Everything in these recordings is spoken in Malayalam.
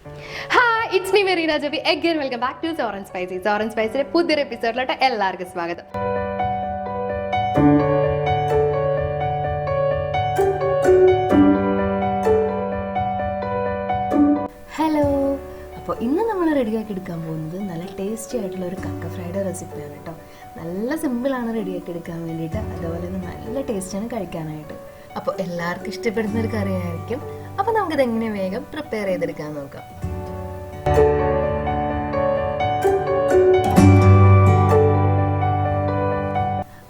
Hi, it's me Marina Javi. Again, welcome back to Soren Spicy. Soren Spicyയുടെ പുതിയൊരു എപ്പിസോഡിലോട്ട് എല്ലാവർക്കും സ്വാഗതം. ഹലോ, അപ്പോൾ ഇന്ന് നമ്മൾ റെഡിയാക്കി എടുക്കാൻ പോകുന്നത് നല്ല ടേസ്റ്റി ആയിട്ടുള്ള ഒരു കക്ക ഫ്രൈഡ് റെസിപ്പിയാണ് കേട്ടോ. നല്ല സിമ്പിളാണ് റെഡിയാക്കി എടുക്കാൻ വേണ്ടിയിട്ട്, അതുപോലെ തന്നെ നല്ല ടേസ്റ്റാണ് കഴിക്കാനായിട്ട്. അപ്പോൾ എല്ലാവർക്കും ഇഷ്ടപ്പെടുന്ന ഒരു കറിയായിരിക്കും. അപ്പോൾ നമുക്കിത് എങ്ങനെ വേഗം പ്രിപ്പയർ ചെയ്തെടുക്കാൻ നോക്കാം.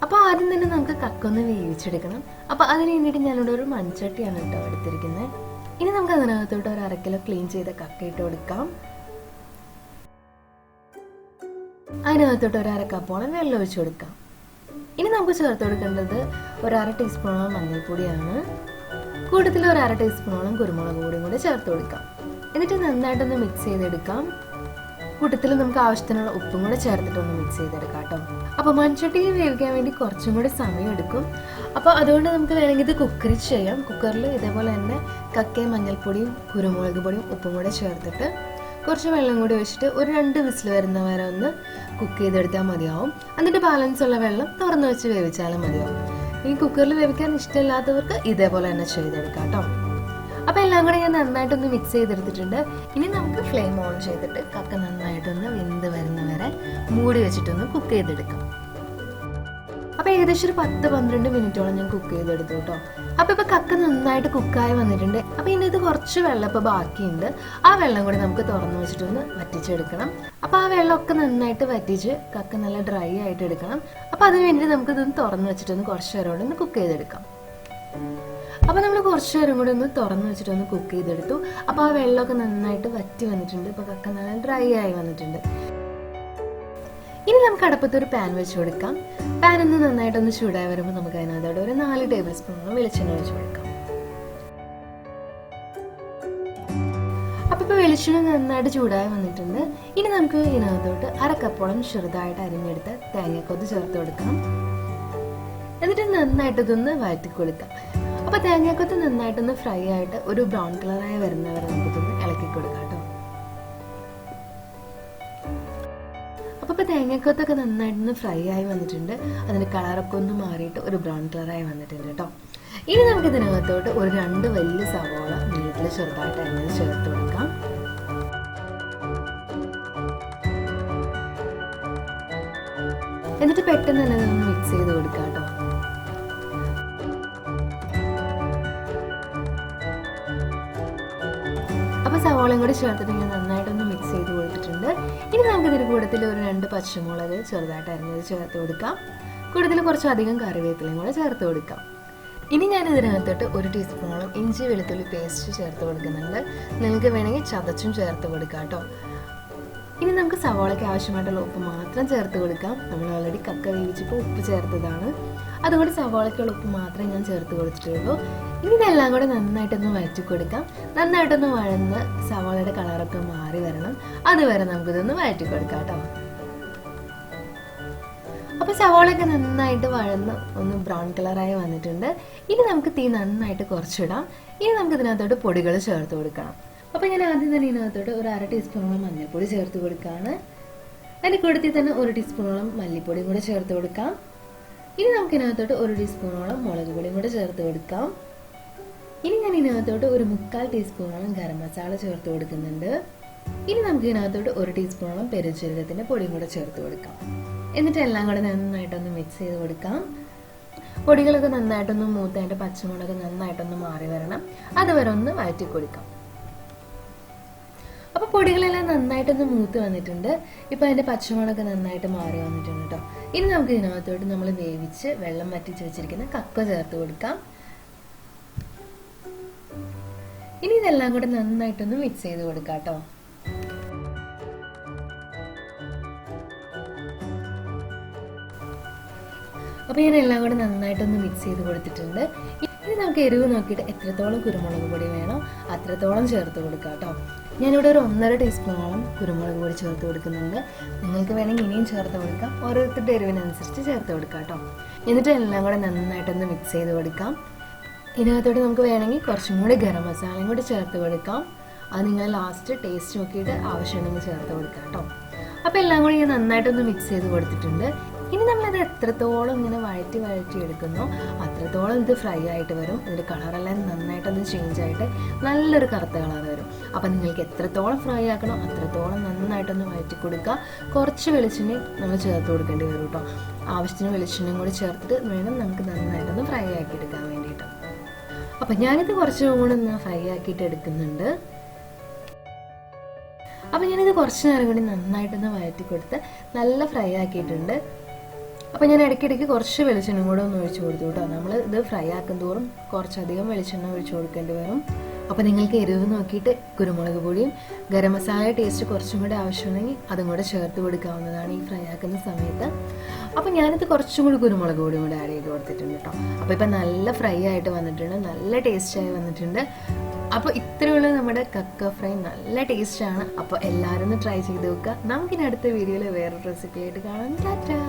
അപ്പോൾ ആദ്യം തന്നെ നമുക്ക് കക്ക ഒന്ന് വേവിച്ചെടുക്കണം. അപ്പോൾ അതിന് വേണ്ടിയിട്ട് ഞാനിവിടെ ഒരു മൺചട്ടിയാണ് കേട്ടോ എടുത്തിരിക്കുന്നത്. ഇനി നമുക്ക് അതിനകത്തോട്ട് ഒരു 1/2 കിലോ ക്ലീൻ ചെയ്ത കക്ക ഇട്ട് കൊടുക്കാം. അതിനകത്തോട്ട് ഒരു 1/2 കപ്പോളം വെള്ളം ഒഴിച്ചു കൊടുക്കാം. ഇനി നമുക്ക് ചേർത്ത് കൊടുക്കേണ്ടത് ഒരു 1/2 ടീസ്പൂണോളം മഞ്ഞൾപ്പൊടിയാണ്. കൂട്ടത്തിൽ ഒരു 1/2 ടീസ്പൂണോളം കുരുമുളക് പൊടിയും കൂടി ചേർത്ത് കൊടുക്കാം. എന്നിട്ട് നന്നായിട്ടൊന്ന് മിക്സ് ചെയ്തെടുക്കാം. കൂട്ടത്തിൽ നമുക്ക് ആവശ്യത്തിനുള്ള ഉപ്പും കൂടെ ചേർത്തിട്ടൊന്ന് മിക്സ് ചെയ്തെടുക്കാം കേട്ടോ. അപ്പോൾ മൺചട്ടിയിൽ വേവിക്കാൻ വേണ്ടി കുറച്ചും കൂടി സമയം എടുക്കും. അപ്പോൾ അതുകൊണ്ട് നമുക്ക് വേണമെങ്കിൽ ഇത് കുക്കറിൽ ചെയ്യാം. കുക്കറിൽ ഇതേപോലെ തന്നെ കക്കയും മഞ്ഞൾപ്പൊടിയും കുരുമുളക് പൊടിയും ഉപ്പും കൂടെ ചേർത്തിട്ട് കുറച്ച് വെള്ളം കൂടി ഒഴിച്ചിട്ട് ഒരു 2 വിസിൽ വരുന്ന വരെ ഒന്ന് കുക്ക് ചെയ്തെടുത്താൽ മതിയാവും. എന്നിട്ട് ബാലൻസ് ഉള്ള വെള്ളം തുറന്നു വെച്ച് വേവിച്ചാലും മതിയാവും. ഈ കുക്കറിൽ വേവിക്കാൻ ഇഷ്ടമില്ലാത്തവർക്ക് ഇതേപോലെ തന്നെ ചെയ്തെടുക്കാം കേട്ടോ. അപ്പോൾ എല്ലാം കൂടെ ഞാൻ നന്നായിട്ടൊന്ന് മിക്സ് ചെയ്തെടുത്തിട്ടുണ്ട്. ഇനി നമുക്ക് ഫ്ലെയിം ഓൺ ചെയ്തിട്ട് കക്ക നന്നായിട്ടൊന്ന് വെന്ത് വരുന്ന വരെ മൂടി വെച്ചിട്ടൊന്ന് കുക്ക് ചെയ്തെടുക്കാം. അപ്പോൾ ഏകദേശം ഒരു 10-12 മിനിറ്റോളം ഞാൻ കുക്ക് ചെയ്തെടുത്തു കേട്ടോ. അപ്പോൾ ഇപ്പോൾ കക്ക നന്നായിട്ട് കുക്കായി വന്നിട്ടുണ്ട്. അപ്പോൾ ഇതിനകത്ത് കുറച്ച് വെള്ളം ഇപ്പോൾ ബാക്കിയുണ്ട്. ആ വെള്ളം കൂടി നമുക്ക് തുറന്നു വെച്ചിട്ടൊന്ന് വറ്റിച്ചെടുക്കണം. അപ്പോൾ ആ വെള്ളമൊക്കെ നന്നായിട്ട് വറ്റിച്ച് കക്ക നല്ല ഡ്രൈ ആയിട്ട് എടുക്കണം. അപ്പോൾ അതിന് വേണ്ടി നമുക്കിതൊന്ന് തുറന്നു വെച്ചിട്ടൊന്ന് കുറച്ച് നേരം കൂടി ഒന്ന് കുക്ക് ചെയ്തെടുക്കാം. അപ്പോൾ നമ്മൾ കുറച്ച് നേരം കൂടി ഒന്ന് തുറന്നു വെച്ചിട്ടൊന്ന് കുക്ക് ചെയ്തെടുത്തു. അപ്പോൾ ആ വെള്ളമൊക്കെ നന്നായിട്ട് വറ്റി വന്നിട്ടുണ്ട്. ഇപ്പോൾ കക്ക നല്ല ഡ്രൈ ആയി വന്നിട്ടുണ്ട്. ഇനി നമുക്ക് അടുപ്പത്ത് ഒരു പാൻ വെച്ച് കൊടുക്കാം. പാൻ ഒന്ന് നന്നായിട്ടൊന്ന് ചൂടായി വരുമ്പോൾ നമുക്ക് അതിനകത്തോടെ ഒരു 4 ടേബിൾ സ്പൂണോളം വെളിച്ചെണ്ണ ഒഴിച്ച് കൊടുക്കാം. അപ്പോൾ ഇപ്പോൾ വെളിച്ചെണ്ണ നന്നായിട്ട് ചൂടായി വന്നിട്ടുണ്ട്. ഇനി നമുക്ക് ഇതിനകത്തോട്ട് 1/2 കപ്പോളം ചെറുതായിട്ട് അരിഞ്ഞെടുത്ത് തേങ്ങക്കൊത്ത് ചേർത്ത് കൊടുക്കാം. എന്നിട്ട് നന്നായിട്ട് ഇതൊന്ന് വഴറ്റി കൊടുക്കാം. അപ്പോൾ തേങ്ങക്കൊത്ത് നന്നായിട്ടൊന്ന് ഫ്രൈ ആയിട്ട് ഒരു ബ്രൗൺ കളറായി വരുന്നവരെ നമുക്കിതൊന്ന് ഇളക്കി കൊടുക്കാം കേട്ടോ. അപ്പോൾ തേങ്ങക്കൊത്തൊക്കെ നന്നായിട്ടൊന്ന് ഫ്രൈ ആയി വന്നിട്ടുണ്ട്. അതിൻ്റെ കളറൊക്കെ ഒന്ന് മാറിയിട്ട് ഒരു ബ്രൗൺ കളറായി വന്നിട്ടുണ്ട് കേട്ടോ. ഇനി നമുക്ക് ഇതിനകത്തോട്ട് ഒരു 2 വലിയ സവാള നീളത്തിൽ ചെറുതായിട്ട് അരിഞ്ഞത് ചേർത്ത് കൊടുക്കാം. എന്നിട്ട് പെട്ടെന്ന് തന്നെ ഒന്ന് മിക്സ് ചെയ്ത് കൊടുക്കാം കേട്ടോ. അപ്പോൾ സവാളയും കൂടി ചേർത്തിട്ട് ഞാൻ നന്നായിട്ടൊന്ന് മിക്സ് ചെയ്ത് കൊടുത്തിട്ടുണ്ട്. ഇനി നമുക്ക് ഇതിന് കൂട്ടത്തിൽ ഒരു 2 പച്ചമുളക് ചെറുതായിട്ട് അരിഞ്ഞത് ചേർത്ത് കൊടുക്കാം. കൂട്ടത്തിൽ കുറച്ചധികം കറിവേപ്പിലയും കൂടെ ചേർത്ത് കൊടുക്കാം. ഇനി ഞാൻ ഇതിനകത്തോട്ട് 1 ടീസ്പൂണോളം ഇഞ്ചി വെളുത്തുള്ളി പേസ്റ്റ് ചേർത്ത് കൊടുക്കുന്നുണ്ട്. നിങ്ങൾക്ക് വേണമെങ്കിൽ ചതച്ചും ചേർത്ത് കൊടുക്കാം കേട്ടോ. ഇനി നമുക്ക് സവാളയ്ക്ക് ആവശ്യമായിട്ടുള്ള ഉപ്പ് മാത്രം ചേർത്ത് കൊടുക്കാം. നമ്മൾ ഓൾറെഡി കക്ക വേവിച്ചപ്പോൾ ഉപ്പ് ചേർത്തതാണ്. അതുകൊണ്ട് സവാളയ്ക്കുള്ള ഉപ്പ് മാത്രമേ ഞാൻ ചേർത്ത് കൊടുത്തിട്ടുള്ളൂ. ഇനി ഇതെല്ലാം കൂടെ നന്നായിട്ടൊന്ന് വഴറ്റി കൊടുക്കാം. നന്നായിട്ടൊന്ന് വഴന്ന് സവാളയുടെ കളറൊക്കെ മാറി വരണം. അതുവരെ നമുക്കിതൊന്ന് വഴറ്റി കൊടുക്കാം കേട്ടോ. അപ്പോൾ സവാളയൊക്കെ നന്നായിട്ട് വഴന്ന് ഒന്ന് ബ്രൗൺ കളറായി വന്നിട്ടുണ്ട്. ഇനി നമുക്ക് തീ നന്നായിട്ട് കുറച്ചിടാം. ഇനി നമുക്ക് ഇതിനകത്തോട്ട് പൊടികൾ ചേർത്ത് കൊടുക്കണം. അപ്പോൾ ഞാൻ ആദ്യം തന്നെ ഇതിനകത്തോട്ട് ഒരു 1/2 ടീസ്പൂണോളം മഞ്ഞൾപ്പൊടി ചേർത്ത് കൊടുക്കുകയാണ്. അതിൻ്റെ കൂട്ടത്തിൽ തന്നെ 1 ടീസ്പൂണോളം മല്ലിപ്പൊടിയും കൂടെ ചേർത്ത് കൊടുക്കാം. ഇനി നമുക്ക് ഇതിനകത്തോട്ട് 1 ടീസ്പൂണോളം മുളക് പൊടിയും കൂടെ ചേർത്ത് കൊടുക്കാം. ഇനി ഞാൻ ഇതിനകത്തോട്ട് ഒരു 1/4 ടീസ്പൂണോളം ഗരം മസാല ചേർത്ത് കൊടുക്കുന്നുണ്ട്. ഇനി നമുക്ക് ഇതിനകത്തോട്ട് 1 ടീസ്പൂണോളം പെരുംജീരകത്തിൻ്റെ പൊടിയും കൂടെ ചേർത്ത് കൊടുക്കാം. എന്നിട്ട് എല്ലാം കൂടെ നന്നായിട്ടൊന്ന് മിക്സ് ചെയ്ത് കൊടുക്കാം. പൊടികളൊക്കെ നന്നായിട്ടൊന്ന് മൂത്ത് അതിൻ്റെ പച്ചമുളക് നന്നായിട്ടൊന്ന് മാറി വരണം. അതുവരെ ഒന്ന് വഴറ്റി കൊടുക്കാം. അപ്പോൾ പൊടികളെല്ലാം നന്നായിട്ടൊന്ന് മൂത്ത് വന്നിട്ടുണ്ട്. ഇപ്പോൾ അതിൻ്റെ പച്ചമുളക് നന്നായിട്ട് മാറി വന്നിട്ടുണ്ട് കേട്ടോ. ഇനി നമുക്ക് ഇതിനകത്തോട്ട് നമ്മൾ വേവിച്ച് വെള്ളം വറ്റിച്ച് വെച്ചിരിക്കുന്ന കക്ക ചേർത്ത് കൊടുക്കാം. ഇനി ഇതെല്ലാം കൂടെ നന്നായിട്ടൊന്ന് മിക്സ് ചെയ്ത് കൊടുക്കാം കേട്ടോ. അപ്പോൾ ഞാൻ എല്ലാം കൂടെ നന്നായിട്ടൊന്ന് മിക്സ് ചെയ്ത് കൊടുത്തിട്ടുണ്ട്. ഇനി നമുക്ക് എരിവ് നോക്കിയിട്ട് എത്രത്തോളം കുരുമുളക് പൊടി വേണോ അത്രത്തോളം ചേർത്ത് കൊടുക്കാം കേട്ടോ. ഞാനിവിടെ ഒരു 1/2 ടീസ്പൂണോളം കുരുമുളക് പൊടി ചേർത്ത് കൊടുക്കുന്നുണ്ട്. നിങ്ങൾക്ക് വേണമെങ്കിൽ ഇനിയും ചേർത്ത് കൊടുക്കാം. ഓരോരുത്തരുടെ എരിവിനനുസരിച്ച് ചേർത്ത് കൊടുക്കാം കേട്ടോ. എന്നിട്ട് എല്ലാം കൂടെ നന്നായിട്ടൊന്ന് മിക്സ് ചെയ്ത് കൊടുക്കാം. ഇതിനകത്തോട്ട് നമുക്ക് വേണമെങ്കിൽ കുറച്ചും കൂടി ഗരം മസാലയും കൂടി ചേർത്ത് കൊടുക്കാം. അത് നിങ്ങൾ ലാസ്റ്റ് ടേസ്റ്റ് നോക്കിയിട്ട് ആവശ്യമുണ്ടെങ്കിൽ ചേർത്ത് കൊടുക്കാം കേട്ടോ. അപ്പോൾ എല്ലാം കൂടി ഞാൻ നന്നായിട്ടൊന്ന് മിക്സ് ചെയ്ത് കൊടുത്തിട്ടുണ്ട്. ഇനി നമ്മളത് എത്രത്തോളം ഇങ്ങനെ വഴറ്റി എടുക്കുന്നോ അത്രത്തോളം ഇത് ഫ്രൈ ആയിട്ട് വരും. ഇതിൻ്റെ കളറെല്ലാം നന്നായിട്ടൊന്ന് ചേഞ്ച് ആയിട്ട് നല്ലൊരു കറുത്ത കളർ വരും. അപ്പോൾ നിങ്ങൾക്ക് എത്രത്തോളം ഫ്രൈ ആക്കണോ അത്രത്തോളം നന്നായിട്ടൊന്ന് വഴറ്റി കൊടുക്കുക. കുറച്ച് വെളിച്ചെണ്ണ നമ്മൾ ചേർത്ത് കൊടുക്കേണ്ടി വരും കേട്ടോ. ആവശ്യത്തിന് വെളിച്ചെണ്ണയും കൂടി ചേർത്തിട്ട് വേണം നമുക്ക് നന്നായിട്ടൊന്ന് ഫ്രൈ ആക്കി എടുക്കാൻ വേണ്ടിയിട്ട്. അപ്പം ഞാനിത് കുറച്ചും കൂടെ ഒന്ന് ഫ്രൈ ആക്കിയിട്ട് എടുക്കുന്നുണ്ട്. അപ്പം ഞാനിത് കുറച്ച് നേരം കൂടി നന്നായിട്ടൊന്ന് വഴറ്റി കൊടുത്ത് നല്ല ഫ്രൈ ആക്കിയിട്ടുണ്ട്. അപ്പോൾ ഞാൻ ഇടയ്ക്കിടയ്ക്ക് കുറച്ച് വെളിച്ചെണ്ണ കൂടെ ഒന്ന് ഒഴിച്ച് കൊടുത്തു കേട്ടോ. നമ്മൾ ഇത് ഫ്രൈ ആക്കും തോറും കുറച്ചധികം വെളിച്ചെണ്ണ ഒഴിച്ച് കൊടുക്കേണ്ടി വരും. അപ്പോൾ നിങ്ങൾക്ക് എരിവ് നോക്കിയിട്ട് കുരുമുളക് പൊടിയും ഗരം മസാല ടേസ്റ്റ് കുറച്ചും കൂടെ ആവശ്യമുണ്ടെങ്കിൽ അതും കൂടെ ചേർത്ത് കൊടുക്കാവുന്നതാണ് ഈ ഫ്രൈ ആക്കുന്ന സമയത്ത്. അപ്പോൾ ഞാനിത് കുറച്ചും കൂടി കുരുമുളക് പൊടിയും കൂടെ ആഡ് ചെയ്ത് കൊടുത്തിട്ടുണ്ട് കേട്ടോ. അപ്പോൾ ഇപ്പം നല്ല ഫ്രൈ ആയിട്ട് വന്നിട്ടുണ്ട്, നല്ല ടേസ്റ്റായി വന്നിട്ടുണ്ട്. അപ്പോൾ ഇത്രയുള്ള നമ്മുടെ കക്ക ഫ്രൈ നല്ല ടേസ്റ്റാണ്. അപ്പോൾ എല്ലാവരും ഒന്ന് ട്രൈ ചെയ്ത് നോക്കുക. നമുക്കിനി അടുത്ത വീഡിയോയിൽ വേറൊരു റെസിപ്പി ആയിട്ട് കാണാം. ടാറ്റാ.